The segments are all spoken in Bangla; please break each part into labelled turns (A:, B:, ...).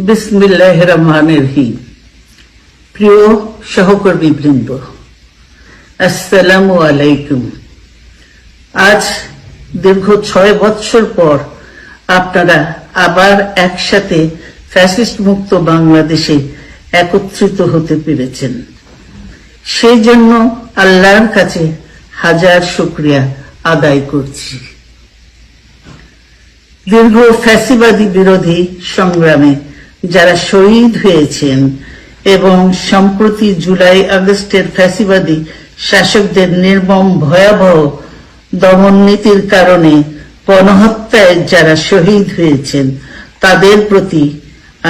A: বিসমিল্লাহির রহমানির রহিম। প্রিয় সহকর্মীবৃন্দ, আসসালামু আলাইকুম। আজ দীর্ঘ 6 বছর পর আপনারা আবার একসাথে ফ্যাসিস্ট মুক্ত বাংলাদেশে একত্রিত হতে পেরেছেন। সেই জন্য আল্লাহর কাছে হাজার শুকরিয়া আদায় করছি। দীর্ঘ ফ্যাসিবাদী বিরোধী সংগ্রামে যারা শহীদ হয়েছেন এবং সম্প্রতি জুলাই আগস্টের ফ্যাসিবাদী শাসকদের নির্মম ভয়াবহ দমন নীতির কারণে গণহত্যায় যারা শহীদ হয়েছেন তাদের প্রতি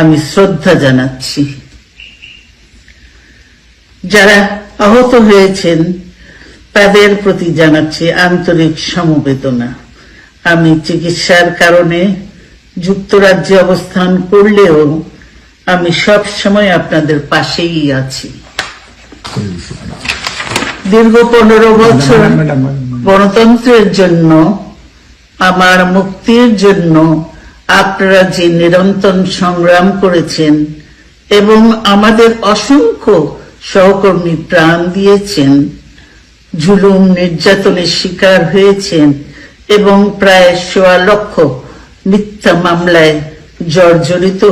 A: আমি শ্রদ্ধা জানাচ্ছি। যারা আহত হয়েছেন তাদের প্রতি জানাচ্ছি আন্তরিক সমবেদনা। আমি চিকিৎসার কারণে যুক্তরাজ্যে অবস্থান করলেও আমি সব সময় আপনাদের পাশেই আছি। দীর্ঘ 15 বছর গণতন্ত্রের জন্য, আমার মুক্তির জন্য আপনারা যে নিরন্তর সংগ্রাম করেছেন এবং আমাদের অসংখ্য সহকর্মী প্রাণ দিয়েছেন, জুলুম নির্যাতনের শিকার হয়েছেন এবং প্রায় 1.25 লক্ষ মিথ্যা মামলায় জর্জরিত